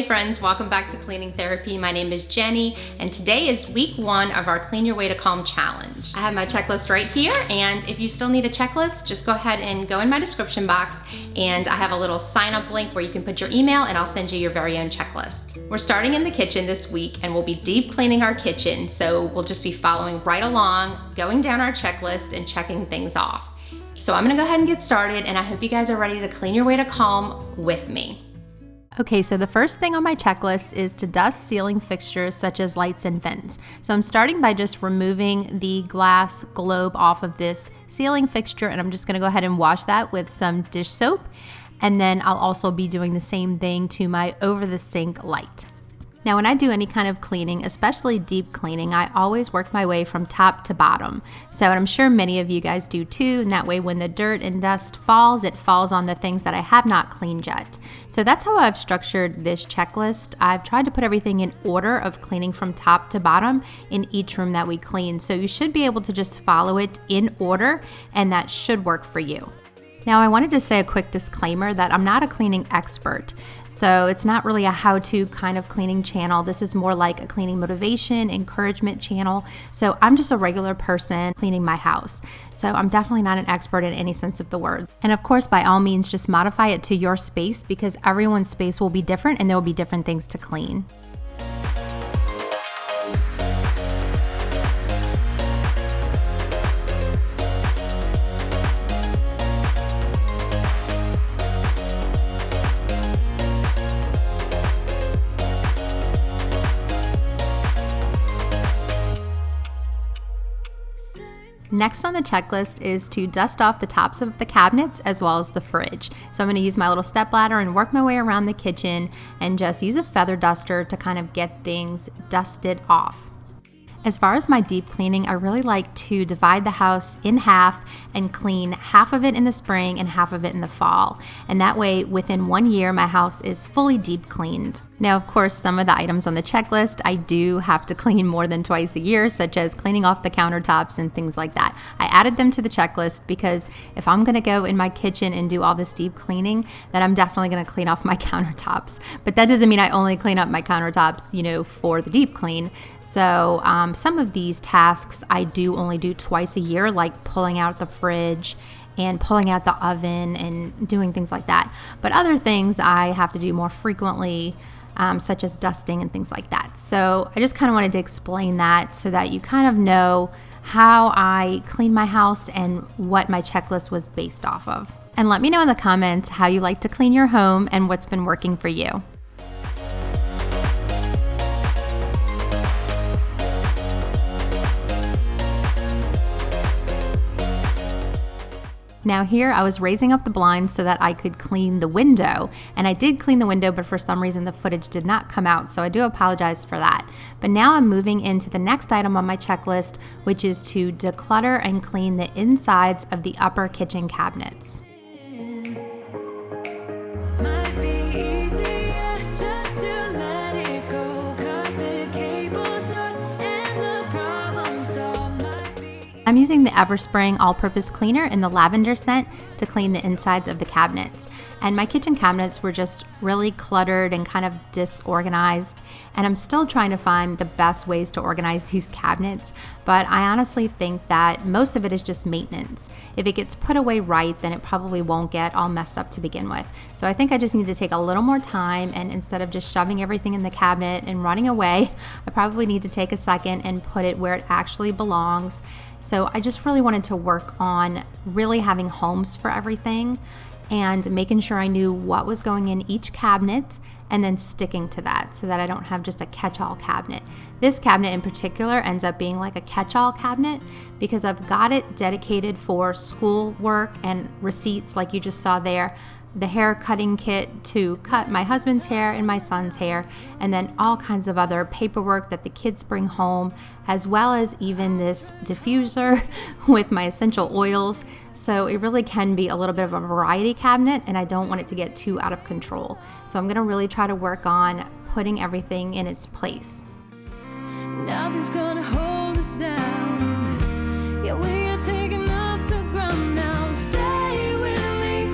Hey friends, welcome back to Cleaning Therapy. My name is Jenny, and today is week 1 of our Clean Your Way to Calm challenge. I have my checklist right here, and if you still need a checklist, just go ahead and go in my description box, and I have a little sign up link where you can put your email and I'll send you your very own checklist. We're starting in the kitchen this week, and we'll be deep cleaning our kitchen, so we'll just be following right along, going down our checklist and checking things off. So I'm gonna go ahead and get started, and I hope you guys are ready to clean your way to calm with me. Okay, so the first thing on my checklist is to dust ceiling fixtures such as lights and vents. So I'm starting by just removing the glass globe off of this ceiling fixture, and I'm just gonna go ahead and wash that with some dish soap. And then I'll also be doing the same thing to my over the sink light. Now, when I do any kind of cleaning, especially deep cleaning, I always work my way from top to bottom. So, and I'm sure many of you guys do too, and that way when the dirt and dust falls, it falls on the things that I have not cleaned yet. So that's how I've structured this checklist. I've tried to put everything in order of cleaning from top to bottom in each room that we clean. So you should be able to just follow it in order, and that should work for you. Now, I wanted to say a quick disclaimer that I'm not a cleaning expert. So it's not really a how-to kind of cleaning channel. This is more like a cleaning motivation, encouragement channel. So I'm just a regular person cleaning my house. So I'm definitely not an expert in any sense of the word. And of course, by all means, just modify it to your space because everyone's space will be different and there will be different things to clean. Next on the checklist is to dust off the tops of the cabinets as well as the fridge. So I'm going to use my little step ladder and work my way around the kitchen and just use a feather duster to kind of get things dusted off. As far as my deep cleaning, I really like to divide the house in half and clean half of it in the spring and half of it in the fall. And that way, within 1 year, my house is fully deep cleaned. Now, of course, some of the items on the checklist, I do have to clean more than twice a year, such as cleaning off the countertops and things like that. I added them to the checklist because if I'm gonna go in my kitchen and do all this deep cleaning, then I'm definitely gonna clean off my countertops. But that doesn't mean I only clean up my countertops, for the deep clean. So some of these tasks I do only do twice a year, like pulling out the fridge and pulling out the oven and doing things like that. But other things I have to do more frequently, such as dusting and things like that. So I just kind of wanted to explain that so that you kind of know how I clean my house and what my checklist was based off of. And let me know in the comments how you like to clean your home and what's been working for you. Now here I was raising up the blinds so that I could clean the window, and I did clean the window, but for some reason the footage did not come out, so I do apologize for that. But now I'm moving into the next item on my checklist, which is to declutter and clean the insides of the upper kitchen cabinets. I'm using the Everspring all-purpose cleaner in the lavender scent to clean the insides of the cabinets. And my kitchen cabinets were just really cluttered and kind of disorganized. And I'm still trying to find the best ways to organize these cabinets. But I honestly think that most of it is just maintenance. If it gets put away right, then it probably won't get all messed up to begin with. So I think I just need to take a little more time, and instead of just shoving everything in the cabinet and running away, I probably need to take a second and put it where it actually belongs. So I just really wanted to work on really having homes for everything and making sure I knew what was going in each cabinet and then sticking to that so that I don't have just a catch-all cabinet. This cabinet in particular ends up being like a catch-all cabinet because I've got it dedicated for school work and receipts like you just saw there, the hair cutting kit to cut my husband's hair and my son's hair, and then all kinds of other paperwork that the kids bring home, as well as even this diffuser with my essential oils. So it really can be a little bit of a variety cabinet, and I don't want it to get too out of control. So I'm gonna really try to work on putting everything in its place. Nothing's gonna hold us down. Yeah, we are taking off the ground now. Stay with me.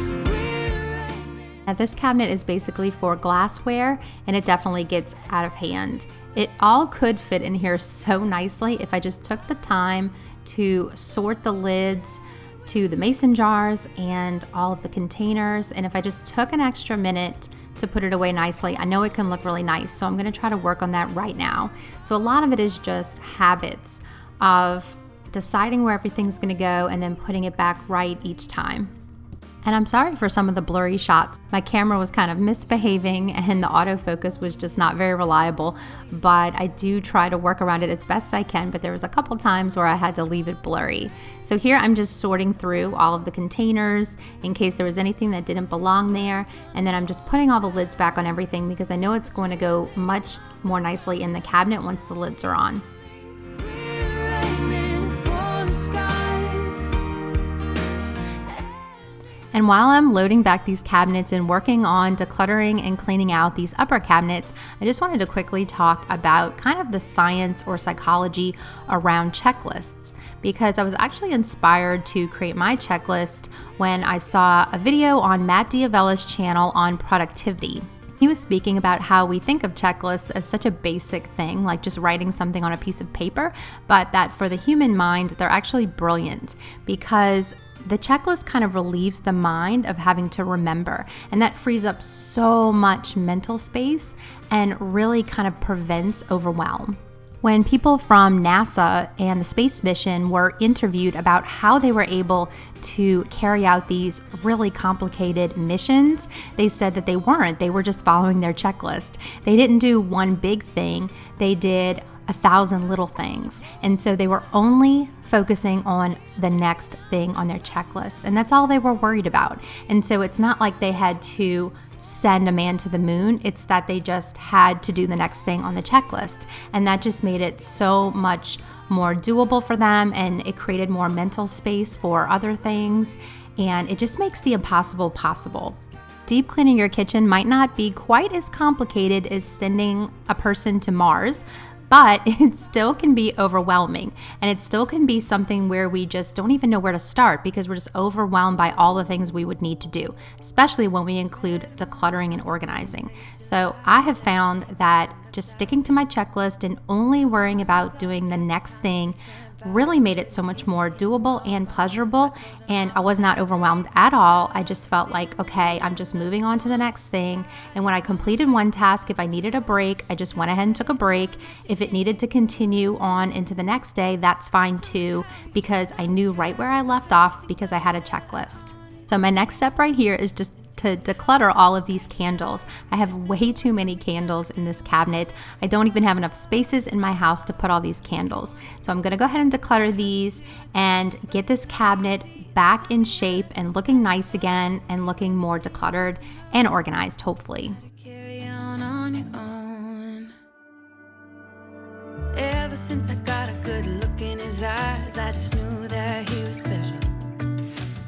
Now, this cabinet is basically for glassware, and it definitely gets out of hand. It all could fit in here so nicely if I just took the time to sort the lids to the mason jars and all of the containers, and if I just took an extra minute to put it away nicely, I know it can look really nice, so I'm going to try to work on that right now. So a lot of it is just habits of deciding where everything's going to go and then putting it back right each time. And I'm sorry for some of the blurry shots. My camera was kind of misbehaving and the autofocus was just not very reliable, but I do try to work around it as best I can, but there was a couple times where I had to leave it blurry. So here I'm just sorting through all of the containers in case there was anything that didn't belong there, and then I'm just putting all the lids back on everything because I know it's going to go much more nicely in the cabinet once the lids are on. And while I'm loading back these cabinets and working on decluttering and cleaning out these upper cabinets, I just wanted to quickly talk about kind of the science or psychology around checklists, because I was actually inspired to create my checklist when I saw a video on Matt Diavella's channel on productivity. He was speaking about how we think of checklists as such a basic thing, like just writing something on a piece of paper, but that for the human mind, they're actually brilliant because the checklist kind of relieves the mind of having to remember, and that frees up so much mental space and really kind of prevents overwhelm. When people from NASA and the space mission were interviewed about how they were able to carry out these really complicated missions, they said that they weren't. They were just following their checklist. They didn't do one big thing. They did 1,000 little things. And so they were only focusing on the next thing on their checklist. And that's all they were worried about. And so it's not like they had to send a man to the moon. It's that they just had to do the next thing on the checklist. And that just made it so much more doable for them. And it created more mental space for other things. And it just makes the impossible possible. Deep cleaning your kitchen might not be quite as complicated as sending a person to Mars, but it still can be overwhelming, and it still can be something where we just don't even know where to start because we're just overwhelmed by all the things we would need to do, especially when we include decluttering and organizing. So I have found that just sticking to my checklist and only worrying about doing the next thing really made it so much more doable and pleasurable, and I was not overwhelmed at all. I just felt like, okay, I'm just moving on to the next thing, and when I completed one task, if I needed a break, I just went ahead and took a break. If it needed to continue on into the next day, that's fine too, because I knew right where I left off because I had a checklist. So my next step right here is just to declutter all of these candles. I have way too many candles in this cabinet. I don't even have enough spaces in my house to put all these candles. So I'm gonna go ahead and declutter these and get this cabinet back in shape and looking nice again and looking more decluttered and organized, hopefully. Carry on your own. Ever since I got a good look in his eyes, I just knew that he was special.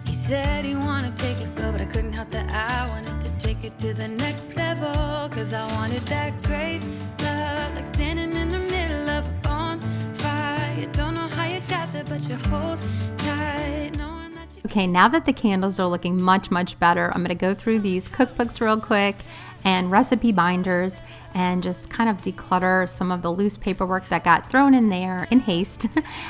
He said he wanted to take it slow, but I couldn't help that I wanted to take it to the next level. Cause I wanted that great love, like standing in the middle of a bonfire. You don't know how you got there, but you hold tight, knowing that you... Okay, now that the candles are looking much, much better, I'm gonna go through these cookbooks real quick and recipe binders and just kind of declutter some of the loose paperwork that got thrown in there in haste.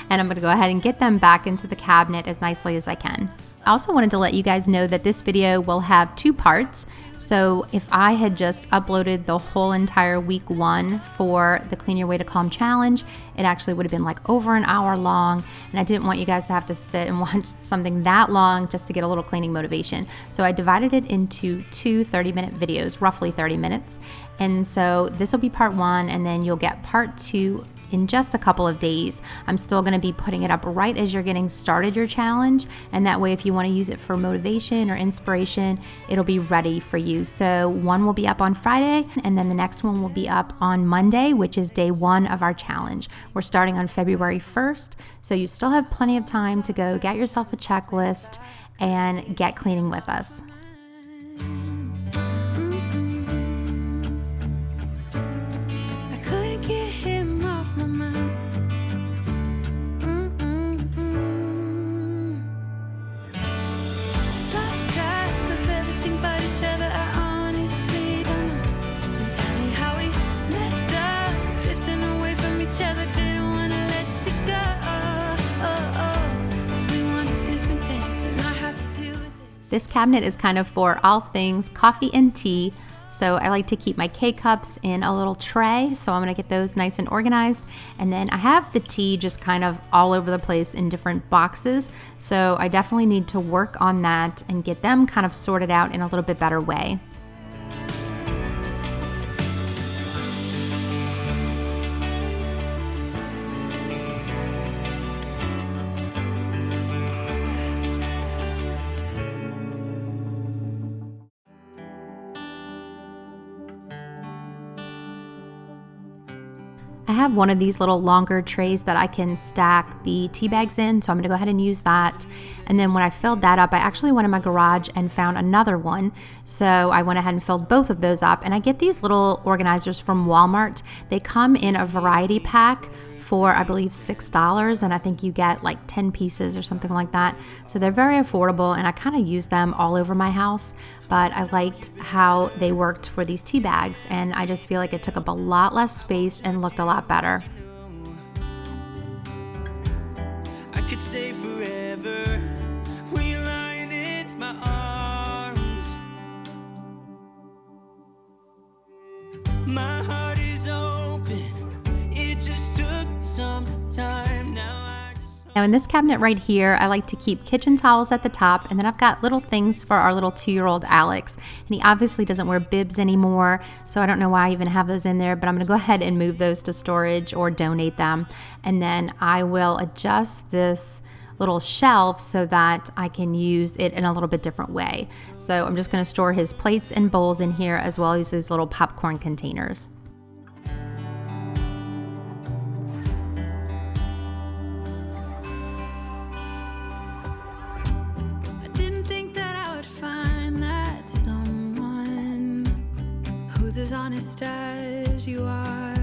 And I'm gonna go ahead and get them back into the cabinet as nicely as I can. I also wanted to let you guys know that this video will have 2 parts. So if I had just uploaded the whole entire week 1 for the Clean Your Way to Calm challenge, it actually would have been like over an hour long, and I didn't want you guys to have to sit and watch something that long just to get a little cleaning motivation. So I divided it into 2 30-minute videos, roughly 30 minutes. And so this will be part 1, and then you'll get part 2 in just a couple of days. I'm still going to be putting it up right as you're getting started your challenge, and that way if you want to use it for motivation or inspiration, it'll be ready for you. So one will be up on Friday, and then the next one will be up on Monday, which is day 1 of our challenge. We're starting on February 1st, so you still have plenty of time to go get yourself a checklist and get cleaning with us. Lost track of everything but each other. I This cabinet is kind of for all things coffee and tea. So I like to keep my K-cups in a little tray, so I'm gonna get those nice and organized. And then I have the tea just kind of all over the place in different boxes, so I definitely need to work on that and get them kind of sorted out in a little bit better way. I have one of these little longer trays that I can stack the tea bags in, so I'm gonna go ahead and use that. And then when I filled that up, I actually went in my garage and found another one. So I went ahead and filled both of those up. And I get these little organizers from Walmart. They come in a variety pack for, I believe, $6, and I think you get like 10 pieces or something like that. So they're very affordable, and I kind of use them all over my house, but I liked how they worked for these tea bags, and I just feel like it took up a lot less space and looked a lot better. I could stay forever when you're lying in my arms. My heart is open. It just took some time. Now in this cabinet right here, I like to keep kitchen towels at the top, and then I've got little things for our little 2-year-old Alex. And he obviously doesn't wear bibs anymore, so I don't know why I even have those in there, but I'm gonna go ahead and move those to storage or donate them. And then I will adjust this little shelf so that I can use it in a little bit different way. So I'm just gonna store his plates and bowls in here, as well as his little popcorn containers. As honest as you are.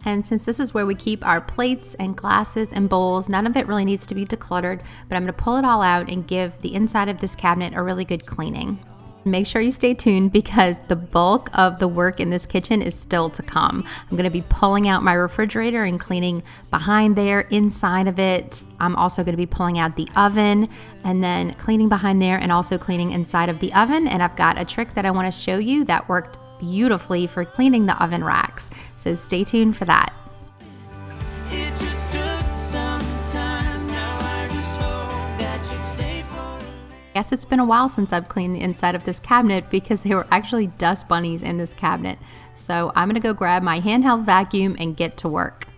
And since this is where we keep our plates and glasses and bowls, none of it really needs to be decluttered, but I'm going to pull it all out and give the inside of this cabinet a really good cleaning. Make sure you stay tuned because the bulk of the work in this kitchen is still to come. I'm going to be pulling out my refrigerator and cleaning behind there, inside of it. I'm also going to be pulling out the oven and then cleaning behind there and also cleaning inside of the oven. And I've got a trick that I want to show you that worked beautifully for cleaning the oven racks. So stay tuned for that. I guess it's been a while since I've cleaned the inside of this cabinet because there were actually dust bunnies in this cabinet. So I'm gonna go grab my handheld vacuum and get to work.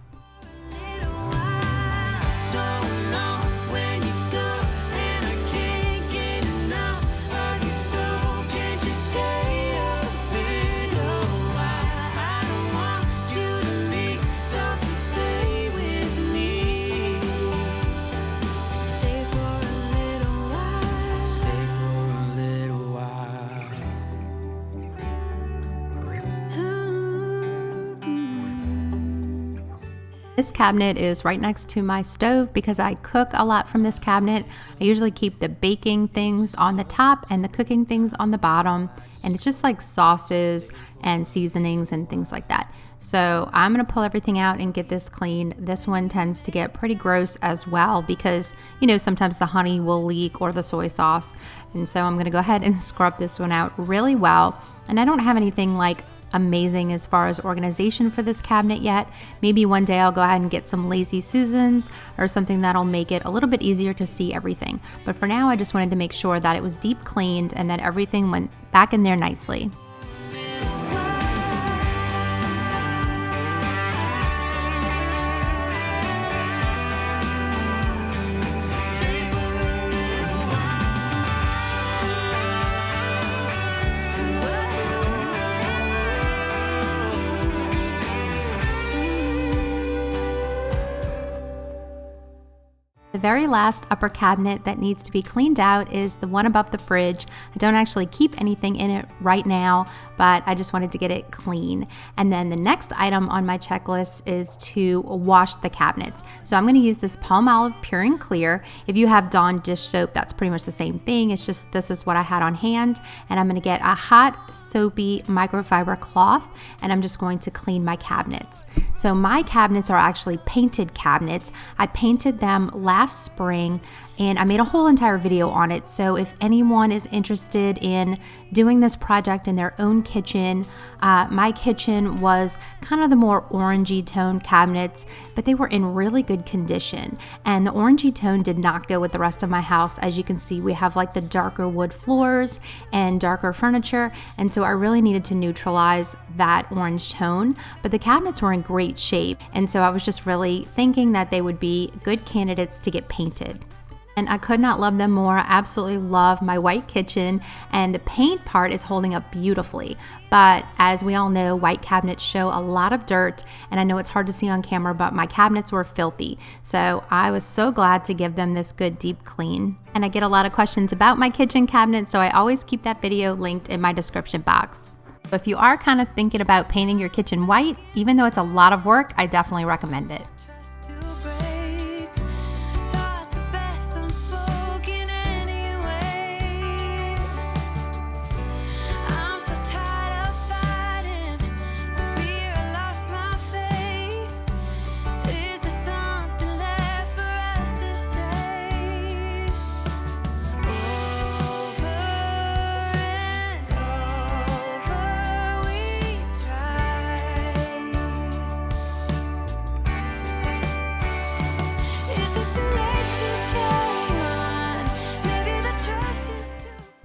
This cabinet is right next to my stove because I cook a lot from this cabinet. I usually keep the baking things on the top and the cooking things on the bottom, and it's just like sauces and seasonings and things like that. So I'm gonna pull everything out and get this clean. This one tends to get pretty gross as well because, you know, sometimes the honey will leak or the soy sauce. And so I'm gonna go ahead and scrub this one out really well. And I don't have anything like amazing as far as organization for this cabinet yet. Maybe one day I'll go ahead and get some Lazy Susans or something that'll make it a little bit easier to see everything. But for now, I just wanted to make sure that it was deep cleaned and that everything went back in there nicely. The very last upper cabinet that needs to be cleaned out is the one above the fridge. I don't actually keep anything in it right now, but I just wanted to get it clean. And then the next item on my checklist is to wash the cabinets. So I'm going to use this Palmolive Pure and Clear. If you have Dawn dish soap, that's pretty much the same thing. It's just this is what I had on hand. And I'm going to get a hot, soapy microfiber cloth, and I'm just going to clean my cabinets. So my cabinets are actually painted cabinets. I painted them last spring, and I made a whole entire video on it. So if anyone is interested in doing this project in their own kitchen, my kitchen was kind of the more orangey tone cabinets, but they were in really good condition. And the orangey tone did not go with the rest of my house. As you can see, we have like the darker wood floors and darker furniture, and so I really needed to neutralize that orange tone, but the cabinets were in great shape, and so I was just really thinking that they would be good candidates to get painted. And I could not love them more. I absolutely love my white kitchen, and the paint part is holding up beautifully. But as we all know, white cabinets show a lot of dirt, and I know it's hard to see on camera, but my cabinets were filthy. So I was so glad to give them this good deep clean. And I get a lot of questions about my kitchen cabinet, so I always keep that video linked in my description box. If you are kind of thinking about painting your kitchen white, even though it's a lot of work, I definitely recommend it.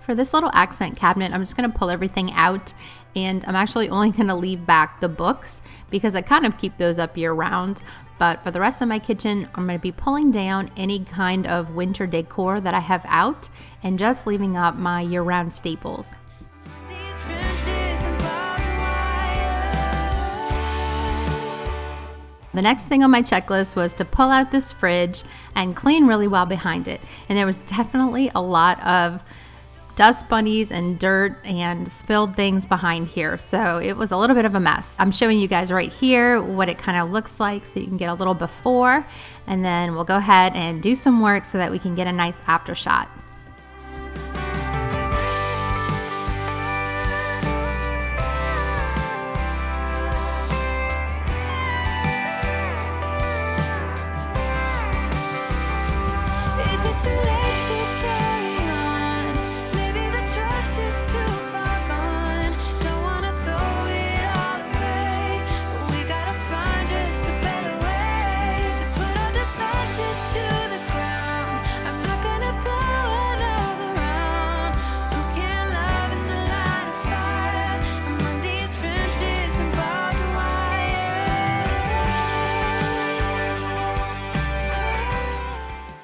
For this little accent cabinet, I'm just going to pull everything out, and I'm actually only going to leave back the books because I kind of keep those up year round. But for the rest of my kitchen, I'm going to be pulling down any kind of winter decor that I have out and just leaving up my year-round staples. The next thing on my checklist was to pull out this fridge and clean really well behind it. And there was definitely a lot of dust bunnies and dirt and spilled things behind here, so it was a little bit of a mess. I'm showing you guys right here what it kind of looks like so you can get a little before, and then we'll go ahead and do some work so that we can get a nice after shot.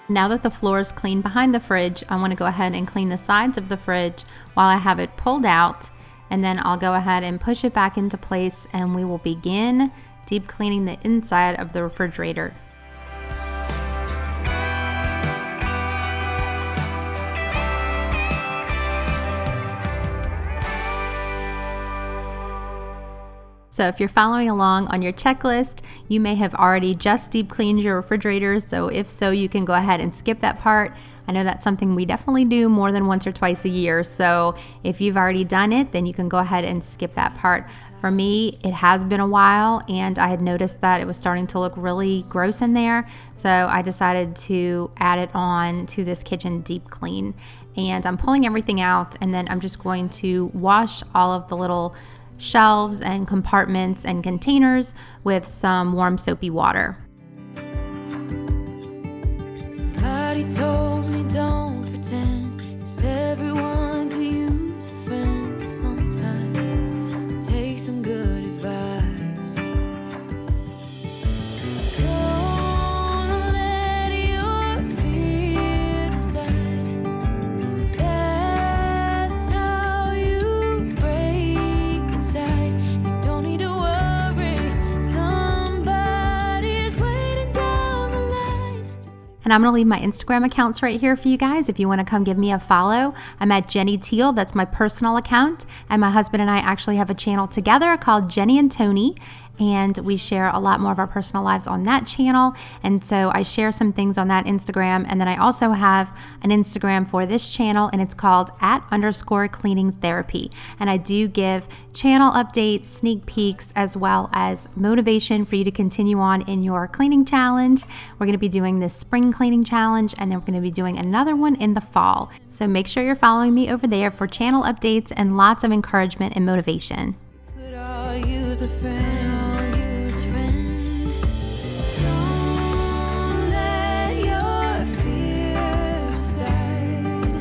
Now that the floor is clean behind the fridge, I want to go ahead and clean the sides of the fridge while I have it pulled out, and then I'll go ahead and push it back into place, and we will begin deep cleaning the inside of the refrigerator. So if you're following along on your checklist, you may have already just deep cleaned your refrigerators. So if so, you can go ahead and skip that part. I know that's something we definitely do more than once or twice a year. So if you've already done it, then you can go ahead and skip that part. For me, it has been a while, and I had noticed that it was starting to look really gross in there. So I decided to add it on to this kitchen deep clean. And I'm pulling everything out, and then I'm just going to wash all of the little shelves and compartments and containers with some warm soapy water. Somebody told me don't pretend, 'cause everyone could use a friend sometimes. Take some good advice. Don't let your fear decide. That's how you break inside. You don't need to worry. Somebody's waiting down the line. And I'm going to leave my Instagram accounts right here for you guys if you want to come give me a follow. I'm at Jenny Teel. That's my personal account. And my husband and I actually have a channel together called Jenny and Tony. and we share a lot more of our personal lives on that channel. And so I share some things on that Instagram. And then I also have an Instagram for this channel, and it's called @_cleaning_therapy. And I do give channel updates, sneak peeks, as well as motivation for you to continue on in your cleaning challenge. We're going to be doing this spring cleaning challenge, and then we're going to be doing another one in the fall. So make sure you're following me over there for channel updates and lots of encouragement and motivation. Could all use a friend. Don't let your fear decide.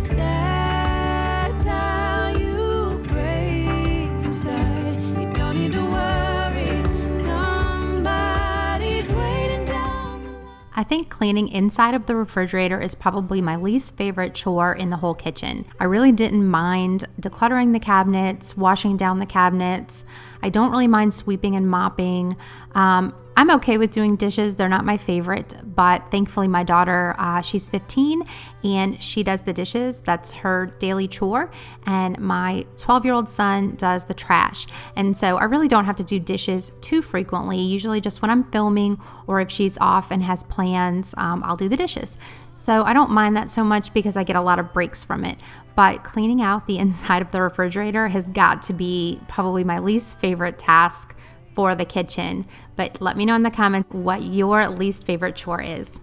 That's how you break inside. You don't need to worry. Somebody's waiting down the line. I think cleaning inside of the refrigerator is probably my least favorite chore in the whole kitchen. I really didn't mind decluttering the cabinets, washing down the cabinets. I don't really mind sweeping and mopping. I'm okay with doing dishes. They're not my favorite, but thankfully my daughter, she's 15 and she does the dishes. That's her daily chore. And my 12-year-old son does the trash. And so I really don't have to do dishes too frequently. Usually just when I'm filming or if she's off and has plans, I'll do the dishes. So I don't mind that so much because I get a lot of breaks from it. But cleaning out the inside of the refrigerator has got to be probably my least favorite task for the kitchen. But let me know in the comments what your least favorite chore is.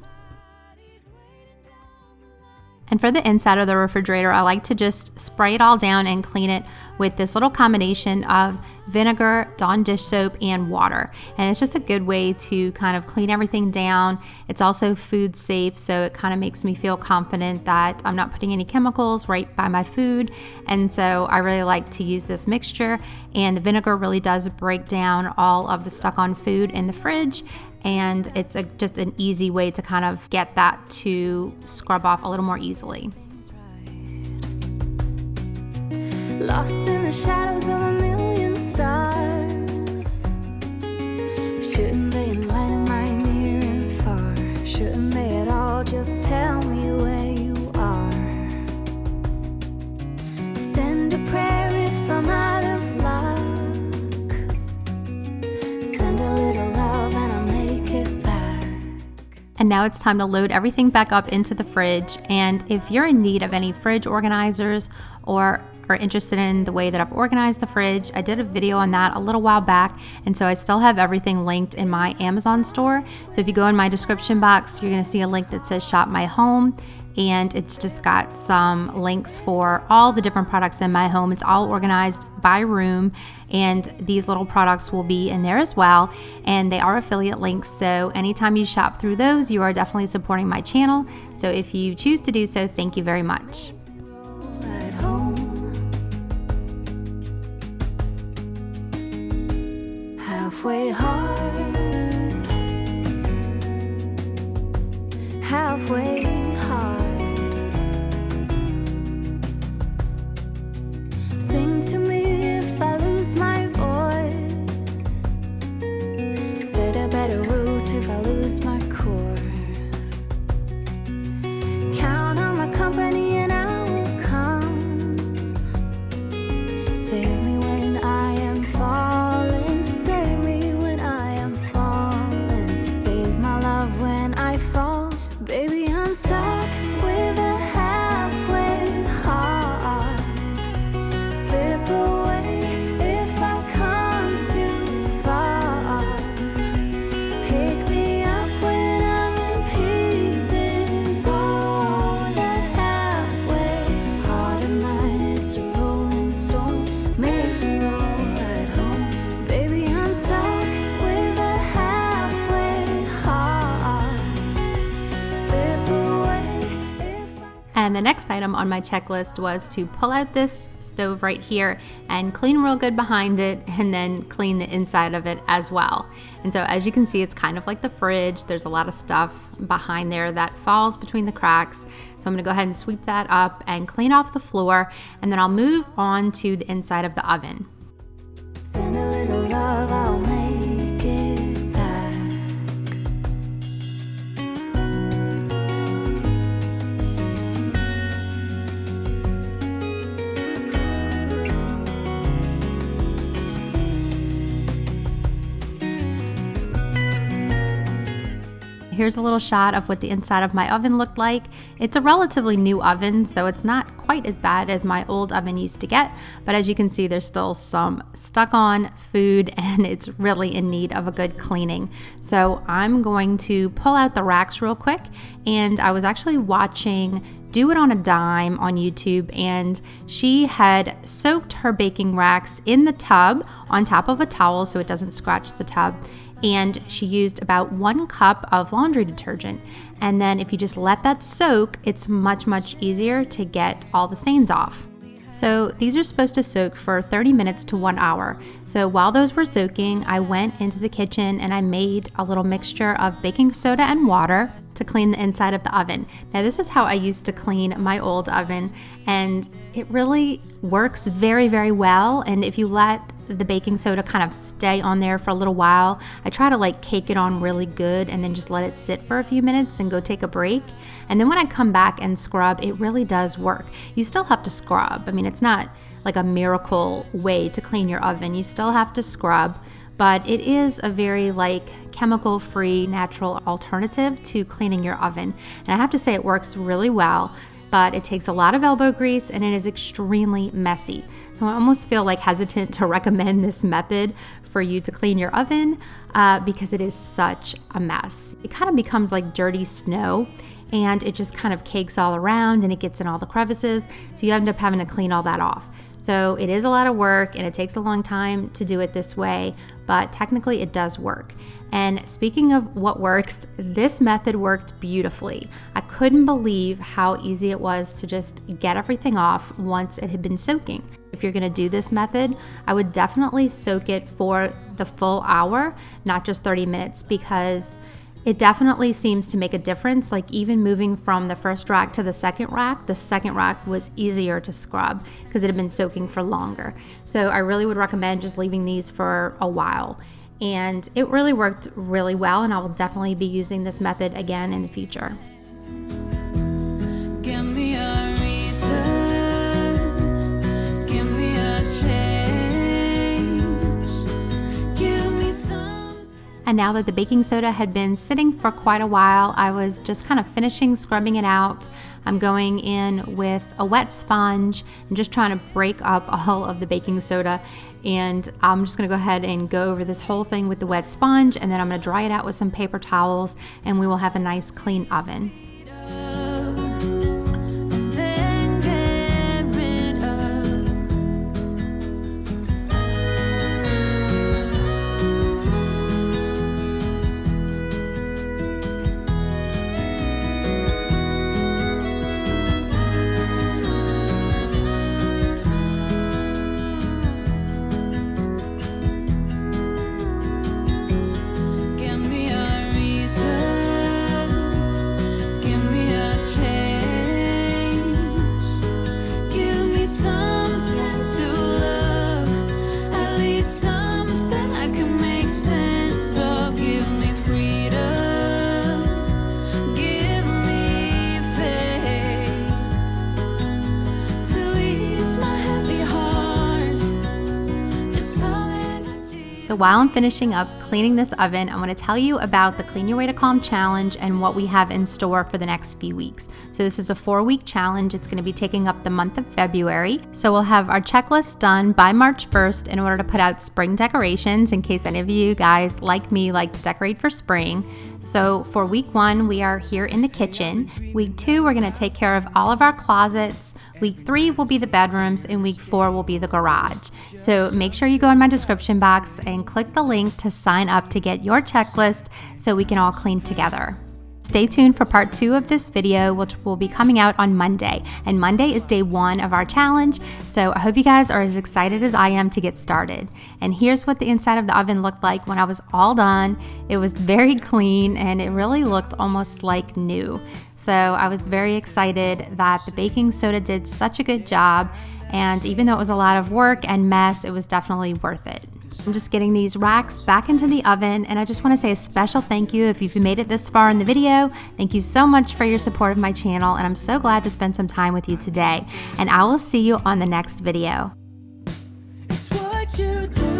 And for the inside of the refrigerator, I like to just spray it all down and clean it with this little combination of vinegar, Dawn dish soap, and water. And it's just a good way to kind of clean everything down. It's also food safe, so it kind of makes me feel confident that I'm not putting any chemicals right by my food. And so I really like to use this mixture, and the vinegar really does break down all of the stuck on food in the fridge. And it's just an easy way to kind of get that to scrub off a little more easily. Lost in the shadows of a million stars. Shouldn't they enlighten my near and far? Shouldn't they at all just tell me where you are? Send a prayer if I'm out of luck. Send a little love and I'll make it back. And now it's time to load everything back up into the fridge. And if you're in need of any fridge organizers or are interested in the way that I've organized the fridge, I did a video on that a little while back, and so I still have everything linked in my Amazon store. So if you go in my description box, you're going to see a link that says Shop My Home, and it's just got some links for all the different products in my home. It's all organized by room, and these little products will be in there as well, and they are affiliate links, so anytime you shop through those, you are definitely supporting my channel. So if you choose to do so, thank you very much. Right home. Halfway hard, halfway hard. Sing to me if I lose my voice. Set a better route if I lose my course. Count on my company and I will come. Save me when I am falling. Save me when I am falling. Save my love when I fall. Baby, I'm stuck with a halfway heart. Slip away if I come too far. Pick me up when I'm in pieces. Oh, that halfway heart of mine is a rolling stone. Make me roll right home. Baby, I'm stuck with a halfway heart. Slip away if I And the next item on my checklist was to pull out this stove right here and clean real good behind it, and then clean the inside of it as well. And so as you can see, it's kind of like the fridge. There's a lot of stuff behind there that falls between the cracks. So I'm gonna go ahead and sweep that up and clean off the floor, and then I'll move on to the inside of the oven. send a little love, I'll make it back. here's a little shot of what the inside of my oven looked like. It's a relatively new oven, so it's not quite as bad as my old oven used to get, but as you can see, there's still some stuck on food and it's really in need of a good cleaning. So I'm going to pull out the racks real quick, and I was actually watching Do It on a Dime on YouTube, and she had soaked her baking racks in the tub on top of a towel so it doesn't scratch the tub, and she used about 1 cup of laundry detergent. And then if you just let that soak, it's much easier to get all the stains off. So these are supposed to soak for 30 minutes to 1 hour. So while those were soaking, I went into the kitchen and I made a little mixture of baking soda and water to clean the inside of the oven. Now this is how I used to clean my old oven, and it really works very well. And if you let the baking soda kind of stay on there for a little while, I try to like cake it on really good and then just let it sit for a few minutes and go take a break. And then when I come back and scrub, it really does work. You still have to scrub. I mean, it's not like a miracle way to clean your oven. You still have to scrub, but it is a very like chemical-free natural alternative to cleaning your oven. And I have to say it works really well, but it takes a lot of elbow grease and it is extremely messy. So I almost feel like hesitant to recommend this method for you to clean your oven because it is such a mess. It kind of becomes like dirty snow, and it just kind of cakes all around and it gets in all the crevices. So you end up having to clean all that off. So it is a lot of work and it takes a long time to do it this way, but technically it does work. And speaking of what works, this method worked beautifully. I couldn't believe how easy it was to just get everything off once it had been soaking. If you're gonna do this method, I would definitely soak it for the full hour, not just 30 minutes, because it definitely seems to make a difference. Like even moving from the first rack to the second rack was easier to scrub because it had been soaking for longer. So I really would recommend just leaving these for a while. And it really worked really well, and I will definitely be using this method again in the future. Give me a reason, give me a change, give me some. And now that the baking soda had been sitting for quite a while, I was just kind of finishing scrubbing it out. I'm going in with a wet sponge and just trying to break up all of the baking soda. And I'm just gonna go ahead and go over this whole thing with the wet sponge, and then I'm gonna dry it out with some paper towels, and we will have a nice clean oven. So while I'm finishing up cleaning this oven, I want to tell you about the Clean Your Way to Calm challenge and what we have in store for the next few weeks. So this is a 4-week challenge. It's going to be taking up the month of February. So we'll have our checklist done by March 1st in order to put out spring decorations, in case any of you guys like me like to decorate for spring. So for week 1, we are here in the kitchen. Week 2, we're going to take care of all of our closets. Week 3 will be the bedrooms, and week 4 will be the garage. So make sure you go in my description box and click the link to sign up to get your checklist so we can all clean together. Stay tuned for part 2 of this video, which will be coming out on Monday. And Monday is day 1 of our challenge, so I hope you guys are as excited as I am to get started. And here's what the inside of the oven looked like when I was all done. It was very clean, and it really looked almost like new. So I was very excited that the baking soda did such a good job, and even though it was a lot of work and mess, it was definitely worth it. I'm just getting these racks back into the oven, and I just want to say a special thank you if you've made it this far in the video. Thank you so much for your support of my channel, and I'm so glad to spend some time with you today. And I will see you on the next video. It's what you do.